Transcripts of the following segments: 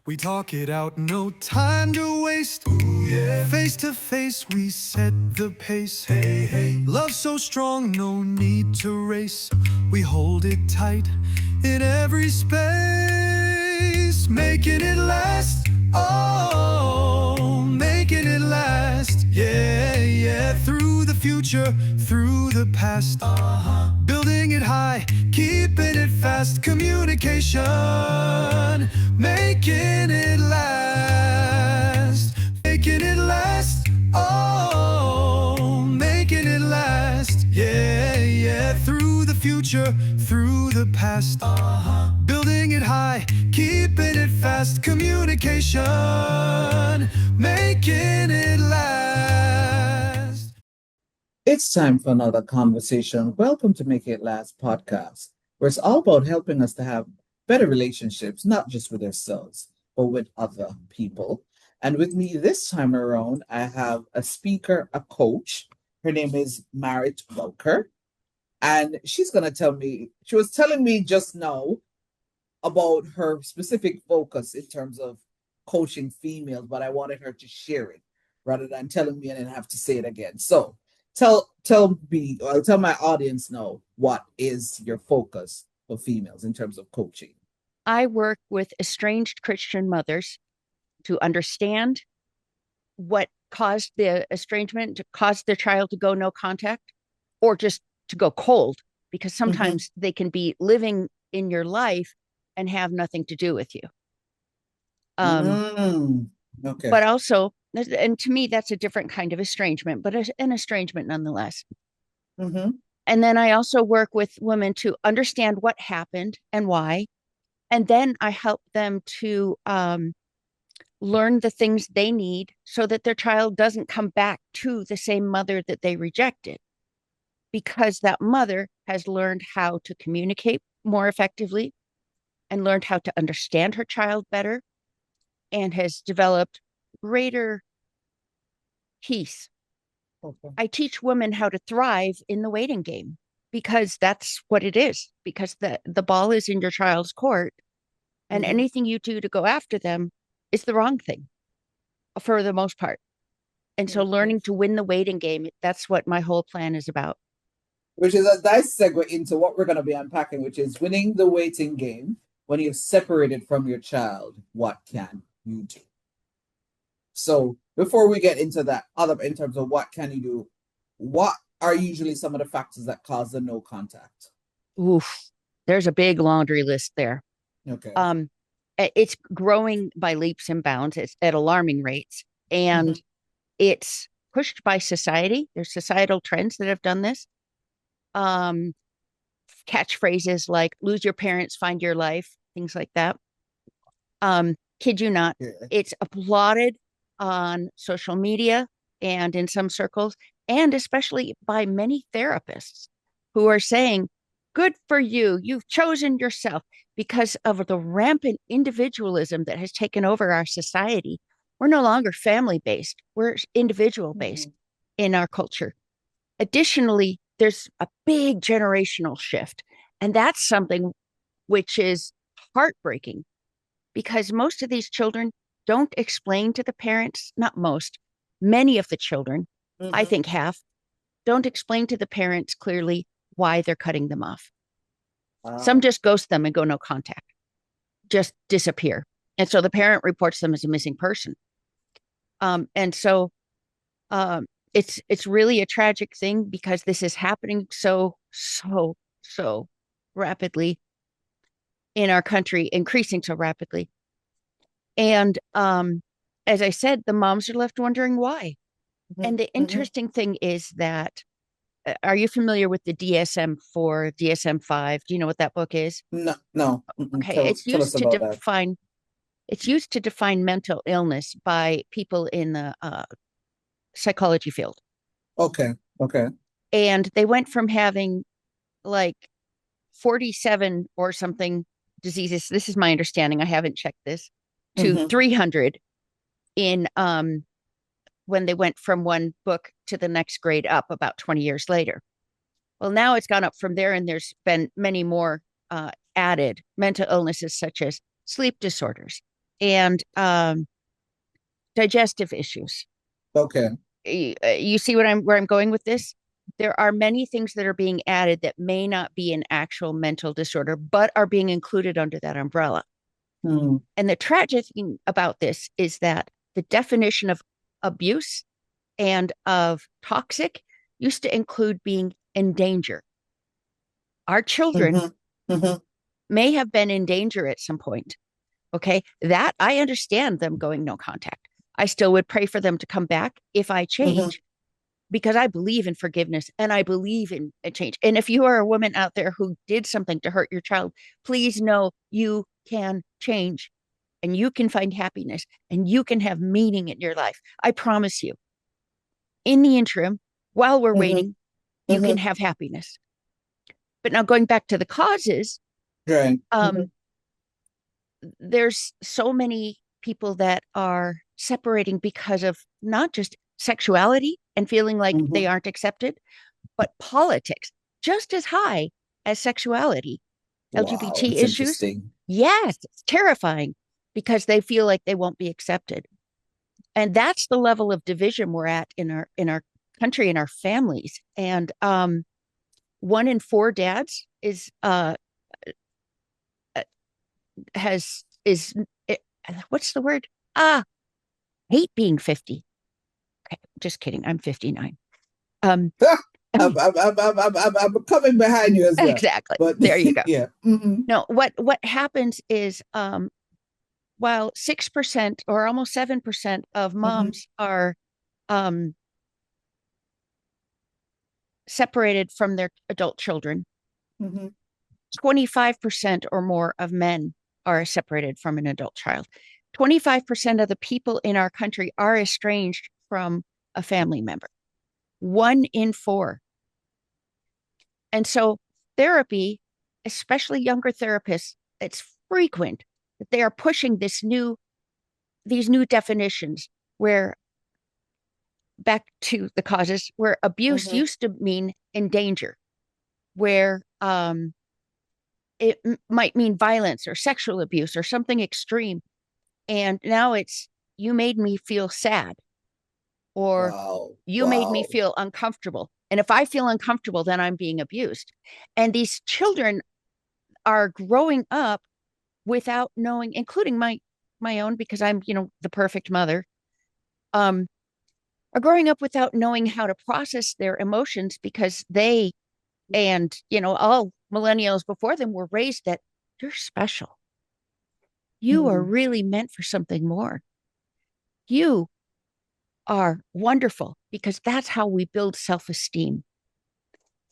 We talk it out, no time to waste. Ooh, yeah. Face to face, we set the pace. Hey, hey. Love so strong, no need to race. We hold it tight in every space, making it last. Oh, making it last. Yeah, yeah. Through the future, through the past. Building it high, keeping it fast. Communication, making it last. Making it last. Oh, making it last. Yeah, yeah. Through the future, through the past. Building it high, keeping it fast. Communication, making it last. It's time for another conversation. Welcome to Make It Last podcast, where it's all about helping us to have better relationships, not just with ourselves, but with other people. And with me this time around, I have a speaker, a coach. Her name is Marit Welker. And she's going to tell me, she was telling me just now about her specific focus in terms of coaching females, but I wanted her to share it rather than telling me and then have to say it again. So tell me, I'll tell my audience now, what is your focus for females in terms of coaching? I work with estranged Christian mothers to understand what caused the estrangement, to cause their child to go no contact or just to go cold, because sometimes they can be living in your life and have nothing to do with you. Okay. But also, and to me, that's a different kind of estrangement, but an estrangement nonetheless. And then I also work with women to understand what happened and why. And then I help them to learn the things they need so that their child doesn't come back to the same mother that they rejected, because that mother has learned how to communicate more effectively and learned how to understand her child better and has developed greater peace. Okay. I teach women how to thrive in the waiting game, because that's what it is, because the ball is in your child's court, and anything you do to go after them is the wrong thing for the most part. And so learning to win the waiting game, that's what my whole plan is about. Which is a nice segue into what we're going to be unpacking, which is winning the waiting game. When you're separated from your child, what can you do? So before we get into that, other in terms of what can you do, what are usually some of the factors that cause the no contact? Oof, there's a big laundry list there. Okay. It's growing by leaps and bounds. It's at alarming rates, and it's pushed by society. There's societal trends that have done this. Catchphrases like "lose your parents, find your life," things like that. Kid you not, it's applauded on social media and in some circles, and especially by many therapists who are saying, good for you, you've chosen yourself. Because of the rampant individualism that has taken over our society, we're no longer family based, we're individual based in our culture. Additionally, there's a big generational shift, and that's something which is heartbreaking, because most of these children don't explain to the parents, not most, many of the children, I think half, don't explain to the parents clearly why they're cutting them off. Some just ghost them and go no contact, just disappear. And so the parent reports them as a missing person. And so it's really a tragic thing, because this is happening so rapidly in our country, increasing so rapidly. And as I said, the moms are left wondering why. And the interesting thing is that, are you familiar with the DSM-4, DSM-5? Do you know what that book is? No. Okay, it's used to define mental illness by people in the psychology field. Okay. And they went from having like 47 or something diseases, this is my understanding, I haven't checked this, to 300 in when they went from one book to the next grade up about 20 years later. Well, now it's gone up from there, and there's been many more added mental illnesses such as sleep disorders, and digestive issues. Okay. You see where I'm going with this? There are many things that are being added that may not be an actual mental disorder, but are being included under that umbrella. Hmm. And the tragic thing about this is that the definition of abuse and of toxic used to include being in danger. Our children Hmm. Hmm. may have been in danger at some point. Okay. That I understand them going no contact. I still would pray for them to come back if I Hmm. change because I believe in forgiveness and I believe in a change. And if you are a woman out there who did something to hurt your child, please know you can change and you can find happiness and you can have meaning in your life. I promise you. In the interim, while we're Hmm. waiting, you Hmm. can have happiness. But now going back to the causes, Right. Hmm. um, there's so many people that are separating because of not just sexuality and feeling like Hmm. they aren't accepted, but politics just as high as sexuality. Wow, LGBT it's issues, interesting. yes, it's terrifying because they feel like they won't be accepted. And that's the level of division we're at in our country, in our families. And 1 in 4 dads is has is what's the word? Ah, hate being 50. Okay, just kidding. I'm 59. Um, I'm coming behind you as well. exactly. But There you go. yeah. Hmm. No, what happens is while 6% or almost 7% of Hmm. moms are um separated from their adult children, Hmm. 25% or more of men are separated from an adult child. 25% of the people in our country are estranged from a family member. 1 in 4. And so therapy, especially younger therapists, it's frequent that they are pushing these new definitions where back to the causes where abuse Hmm. used to mean in danger, where might mean violence or sexual abuse or something extreme. And now it's you made me feel sad or Wow. you made me Wow. feel uncomfortable. And if I feel uncomfortable, then I'm being abused. And these children are growing up without knowing, including my own, because I'm, the perfect mother, um, are growing up without knowing how to process their emotions because they and all millennials before them were raised that you're special. You are Hmm. really meant for something more. You are wonderful because that's how we build self-esteem.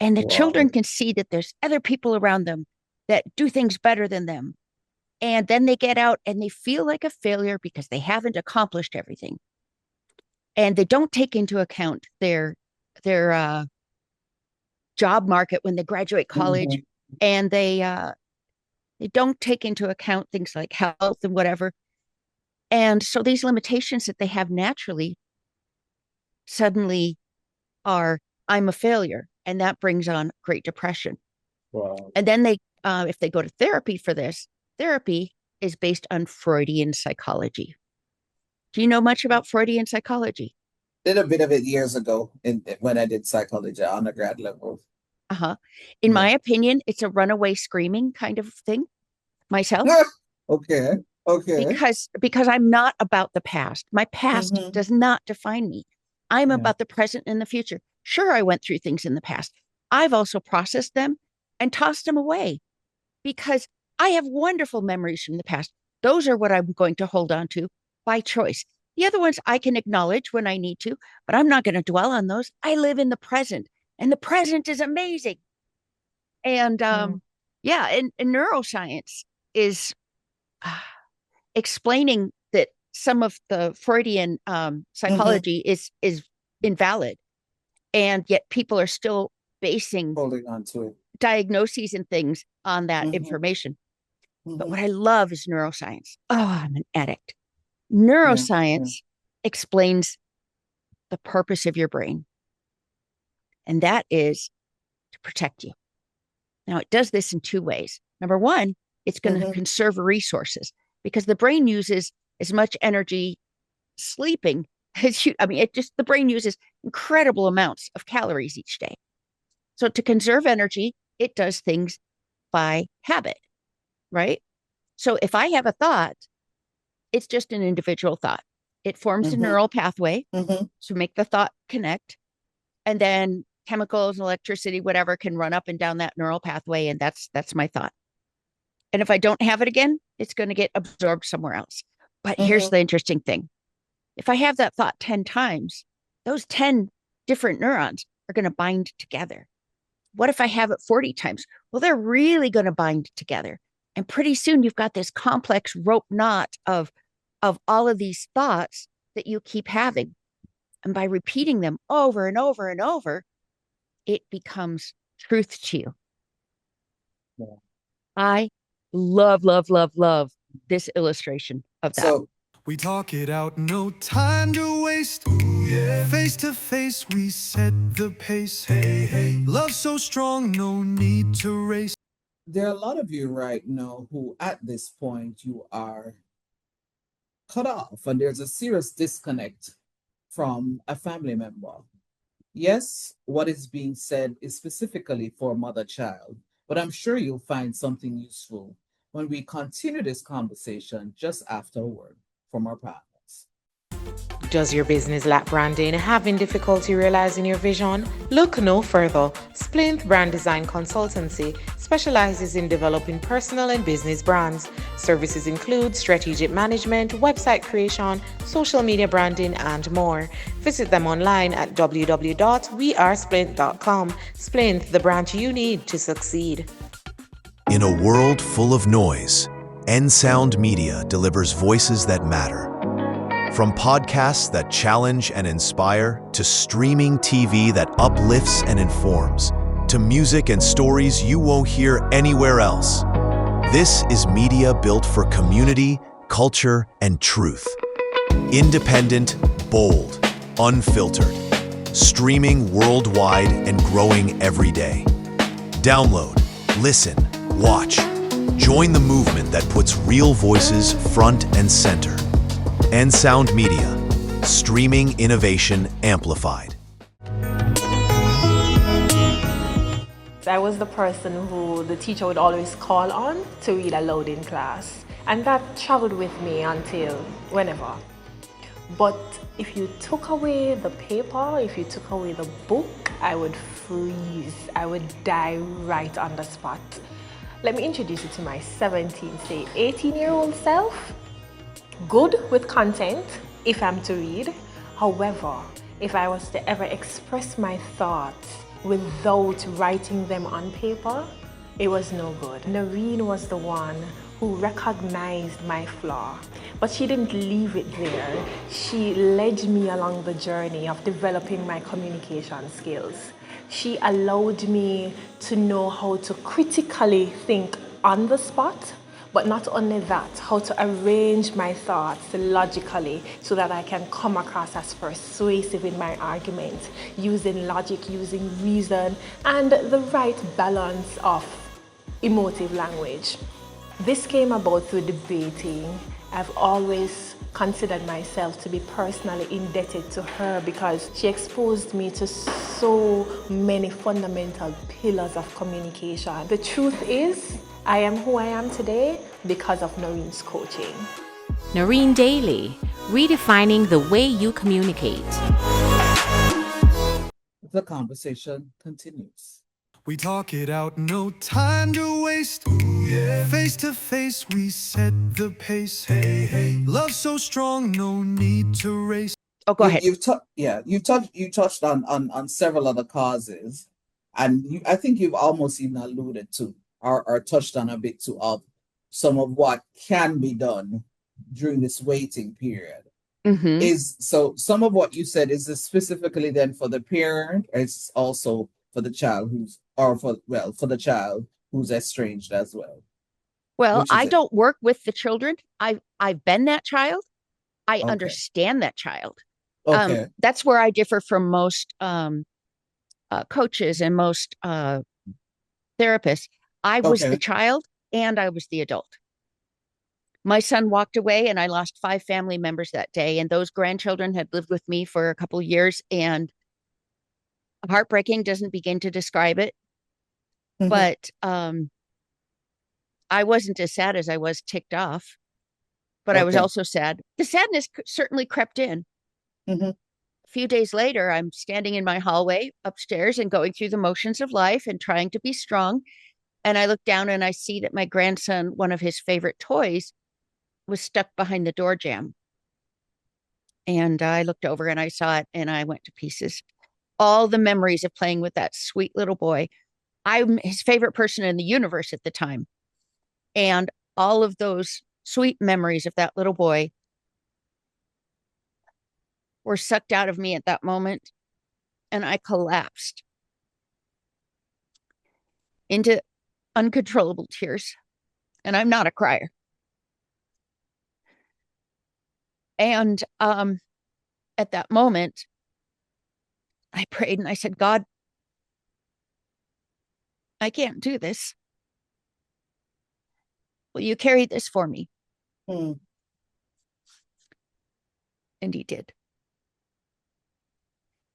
And the children Wow. can see that there's other people around them that do things better than them. And then they get out and they feel like a failure because they haven't accomplished everything. And they don't take into account their job market when they graduate college, Hmm. and they don't take into account things like health and whatever. And so these limitations that they have naturally suddenly are, I'm a failure. And that brings on Great Depression. Wow. And then if they go to therapy for this, therapy is based on Freudian psychology. Do you know much about Freudian psychology? Did a bit of it years ago when I did psychology at undergrad level. Uh-huh. In Yeah. my opinion, it's a runaway screaming kind of thing myself Okay. Okay. because I'm not about the past. My past Hmm. does not define me. I'm Yeah. about the present and the future. Sure, I went through things in the past. I've also processed them and tossed them away because I have wonderful memories from the past. Those are what I'm going to hold on to by choice. The other ones I can acknowledge when I need to, but I'm not going to dwell on those. I live in the present, and the present is amazing. And Mm. yeah, and neuroscience is uh, explaining that some of the Freudian Hmm. psychology is invalid, and yet people are still basing Holding on to it. diagnoses and things on that Hmm. information. But Hmm. what I love is neuroscience. Oh, I'm an addict. Yeah. Yeah. Neuroscience explains the purpose of your brain, and that is to protect you. Now, it does this in two ways. Number one, it's going to Hmm. conserve resources. because the brain uses as much energy sleeping as the brain uses incredible amounts of calories each day. So to conserve energy, it does things by habit, right? So if I have a thought, it's just an individual thought. It forms a neural pathway to make the thought connect. And then chemicals, electricity, whatever can run up and down that neural pathway. And that's my thought. And if I don't have it again, it's going to get absorbed somewhere else. But here's the interesting thing. If I have that thought 10 times, those 10 different neurons are going to bind together. What if I have it 40 times? Well, they're really going to bind together. And pretty soon you've got this complex rope knot of all of these thoughts that you keep having. And by repeating them over and over and over, it becomes truth to you. Yeah. I love, love, love, love this illustration of that. So we talk it out, no time to waste. Ooh, yeah. Face to face, we set the pace. Hey, hey. Love so strong, no need to race. there are a lot of you right now who, at this point, you are cut off, and there's a serious disconnect from a family member. Yes, what is being said is specifically for mother-child, but I'm sure you'll find something useful when we continue this conversation just after a word from our partners. Does your business lack branding? Having difficulty realizing your vision? Look no further. Splinth Brand Design Consultancy specializes in developing personal and business brands. Services include strategic management, website creation, social media branding, and more. Visit them online at www.wearesplinth.com. Splinth, the brand you need to succeed. In a world full of noise, N-Sound Media delivers voices that matter. From podcasts that challenge and inspire, to streaming TV that uplifts and informs, to music and stories you won't hear anywhere else. This is media built for community, culture, and truth. Independent, bold, unfiltered. Streaming worldwide and growing every day. Download, listen, watch. Join the movement that puts real voices front and center. N-Sound Media, streaming innovation amplified. I was the person who the teacher would always call on to read aloud in class, and that traveled with me until whenever. But if you took away the paper, if you took away the book, I would freeze. I would die right on the spot. Let me introduce you to my 17, say 18-year-old self. Good with content, if I'm to read. However, if I was to ever express my thoughts without writing them on paper, it was no good. Noreen was the one who recognized my flaw, but she didn't leave it there. She led me along the journey of developing my communication skills. She allowed me to know how to critically think on the spot, but not only that, how to arrange my thoughts logically so that I can come across as persuasive in my argument, using logic, using reason, and the right balance of emotive language. This came about through debating. I've always considered myself to be personally indebted to her because she exposed me to so many fundamental pillars of communication. The truth is, I am who I am today because of Noreen's coaching. Noreen Daly, redefining the way you communicate. The conversation continues. We talk it out, no time to waste. Ooh, yeah. Face to face, we set the pace. Hey, hey. Love so strong, no need to race. Oh, go ahead. You touched on several other causes, and I think you've almost even alluded to or touched on a bit too of some of what can be done during this waiting period. Is so some of what you said, is this specifically then for the parent, or it's also for the child for the child who's estranged as well? Well, I don't work with the children. I've been that child. I understand that child. Okay. That's where I differ from most coaches and most therapists. I was the child and I was the adult. My son walked away, and I lost 5 family members that day. And those grandchildren had lived with me for a couple of years, and heartbreaking doesn't begin to describe it. Mhm. But I wasn't as sad as I was ticked off, but I was Okay. also sad. The sadness certainly crept in. Mhm. A few days later, I'm standing in my hallway upstairs and going through the motions of life and trying to be strong. And I look down and I see that my grandson, one of his favorite toys, was stuck behind the door jamb. And I looked over and I saw it and I went to pieces. All the memories of playing with that sweet little boy. I'm his favorite person in the universe at the time. And all of those sweet memories of that little boy were sucked out of me at that moment. And I collapsed into uncontrollable tears. And I'm not a crier. And at that moment, I prayed and I said, God, I can't do this. Will you carry this for me? Mm. And he did.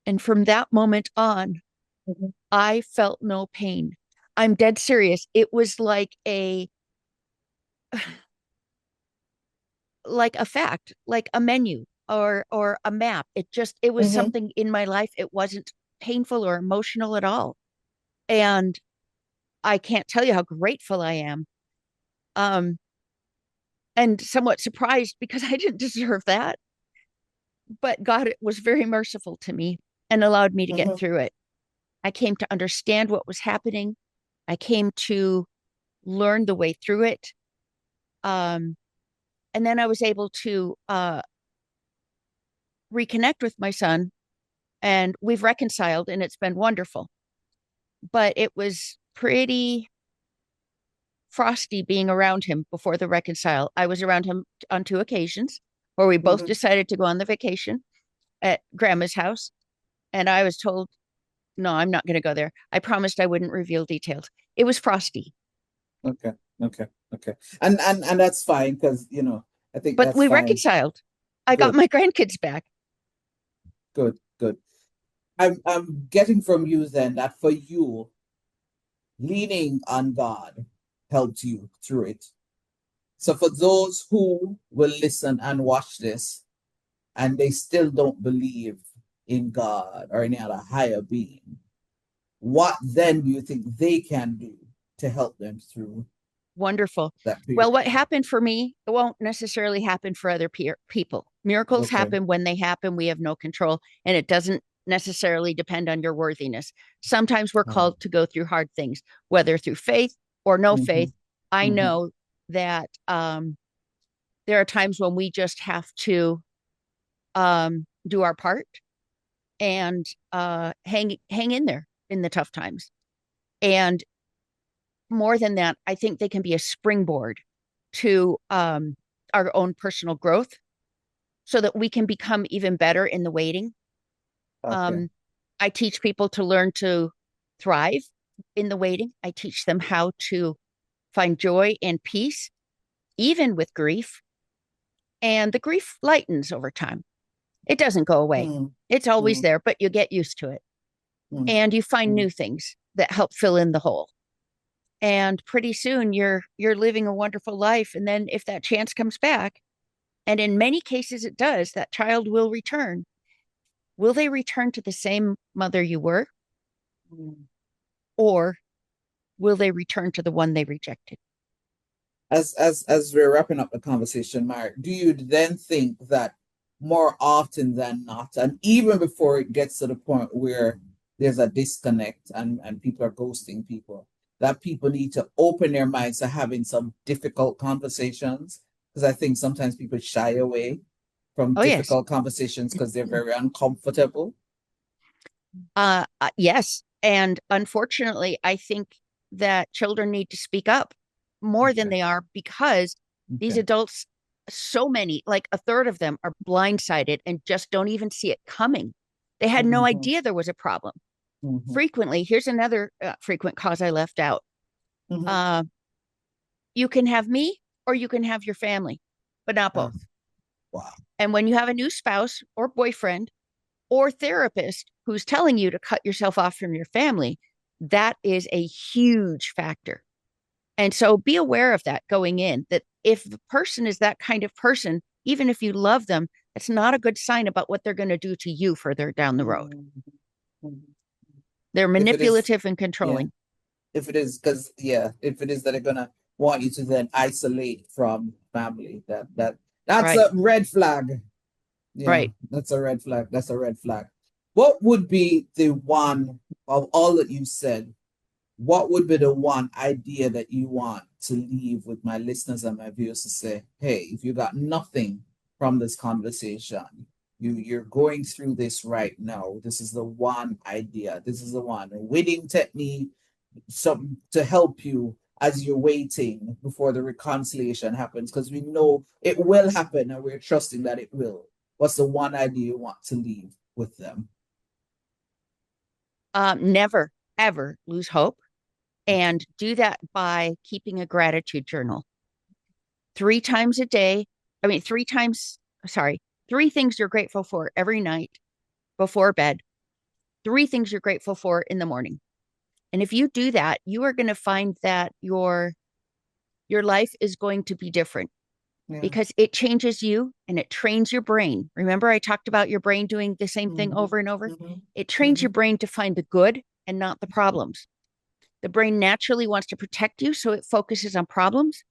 And from that moment on, Mhm. I felt no pain. I'm dead serious. It was like a fact, like a menu or a map. It was Mhm. something in my life. It wasn't painful or emotional at all. And I can't tell you how grateful I am. Um, and somewhat surprised because I didn't deserve that. But God was very merciful to me and allowed me to get Mhm. through it. I came to understand what was happening. I came to learn the way through it. Um, and then I was able to reconnect with my son, and we've reconciled, and it's been wonderful. But it was pretty frosty being around him before the reconcile. I was around him on 2 occasions where we both Mhm. decided to go on the vacation at grandma's house. And I was told, no, I'm not going to go there. I promised I wouldn't reveal details. It was frosty, Okay. Okay. Okay. And that's fine because I think but that's we fine. reconciled. I got Good. my grandkids back. Good. Good. I'm getting from you then that for you, leaning on God helped you through it. So for those who will listen and watch this and they still don't believe in God or any other higher being, what then do you think they can do to help them through Wonderful. that Well, period? what happened for me, it won't necessarily happen for other people. Miracles Okay. happen when they happen. We have no control, and it doesn't necessarily depend on your worthiness. Sometimes we're Uh, called to go through hard things, whether through faith or no mm-hmm, faith. I mm-hmm, know that there are times when we just have to do our part and hang in there in the tough times. And more than that, I think they can be a springboard to our own personal growth so that we can become even better in the waiting. okay. Um, I teach people to learn to thrive in the waiting. I teach them how to find joy and peace, even with grief. And the grief lightens over time. It doesn't go away, Mm, it's always mm, there, but you get used to it. mm, And you find mm. new things that help fill in the hole. And pretty soon you're living a wonderful life. And then if that chance comes back, and in many cases it does, that child will return. Will they return to the same mother you were, Mm. or will they return to the one they rejected? As we're wrapping up the conversation, Marit, do you then think that more often than not, and even before it gets to the point where there's a disconnect and people are ghosting people, that people need to open their minds to having some difficult conversations? Because I think sometimes people shy away from Oh, yes. difficult conversations because they're very uncomfortable. Yes. And unfortunately, I think that children need to speak up more than Okay. they are because these Okay. adults, so many, like a third of them, are blindsided and just don't even see it coming. They had no Mm-hmm. idea there was a problem. Mm-hmm. Frequently, here's another frequent cause I left out. Mm-hmm. Uh, you can have me or you can have your family, but not both. Wow. And when you have a new spouse or boyfriend or therapist who's telling you to cut yourself off from your family, that is a huge factor. And so be aware of that going in, that if the person is that kind of person, even if you love them, it's not a good sign about what they're going to do to you further down the road. They're manipulative and controlling. If it is, because if it is that they're gonna want you to then isolate from family, that's Right. a red flag. Yeah, Right. that's a red flag. That's a red flag. What would be the one of all that you said? What would be the one idea that you want to leave with my listeners and my viewers to say, hey, if you got nothing from this conversation, you're going through this right now. This is the one idea. This is the one winning technique, something to help you as you're waiting before the reconciliation happens, because we know it will happen and we're trusting that it will. What's the one idea you want to leave with them? Never, ever lose hope. And do that by keeping a gratitude journal 3 times a day. Three things you're grateful for every night before bed, 3 things you're grateful for in the morning. And if you do that, you are going to find that your life is going to be different because it changes you and it trains your brain. Remember, I talked about your brain doing the same thing over and over. It trains your brain to find the good and not the problems. The brain naturally wants to protect you, so it focuses on problems.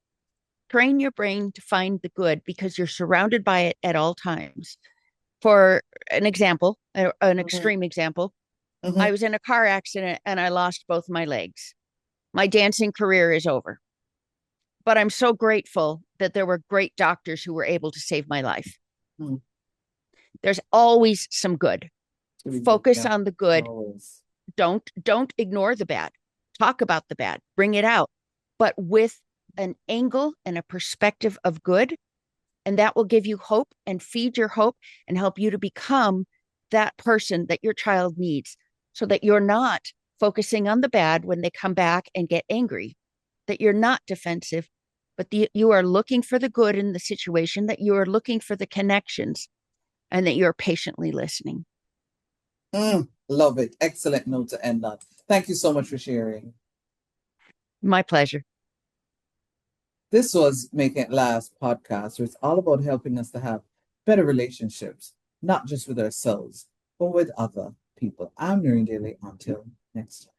Train your brain to find the good because you're surrounded by it at all times. For an example, an extreme example, I was in a car accident and I lost both my legs. My dancing career is over. But I'm so grateful that there were great doctors who were able to save my life. There's always some good. Focus on the good. Always. Don't ignore the bad. Talk about the bad. Bring it out, but with an angle and a perspective of good. And that will give you hope and feed your hope and help you to become that person that your child needs, so that you're not focusing on the bad when they come back and get angry, that you're not defensive, but you are looking for the good in the situation, that you are looking for the connections, and that you're patiently listening. Love it. Excellent note to end on. Thank you so much for sharing. My pleasure. This was Make It Last podcast, where it's all about helping us to have better relationships, not just with ourselves, but with other people. I'm Noreen Daly. Until next time.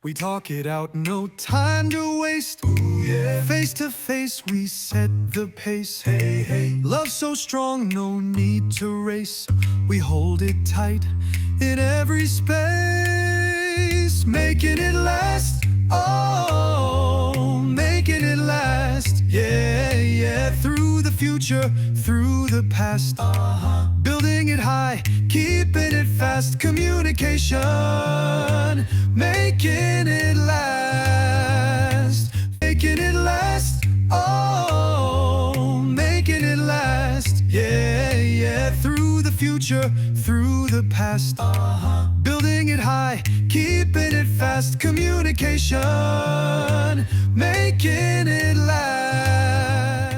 We talk it out, no time to waste. Face to face, we set the pace. Love so strong, no need to race. We hold it tight in every space, making it last. Oh, making it last. Yeah, through the future, through the past. Building it high, keeping it fast. Communication, making it last. Making it last. Oh, making it last. Yeah, through the future, through the past. Building it high, keeping it fast. Communication, making it last.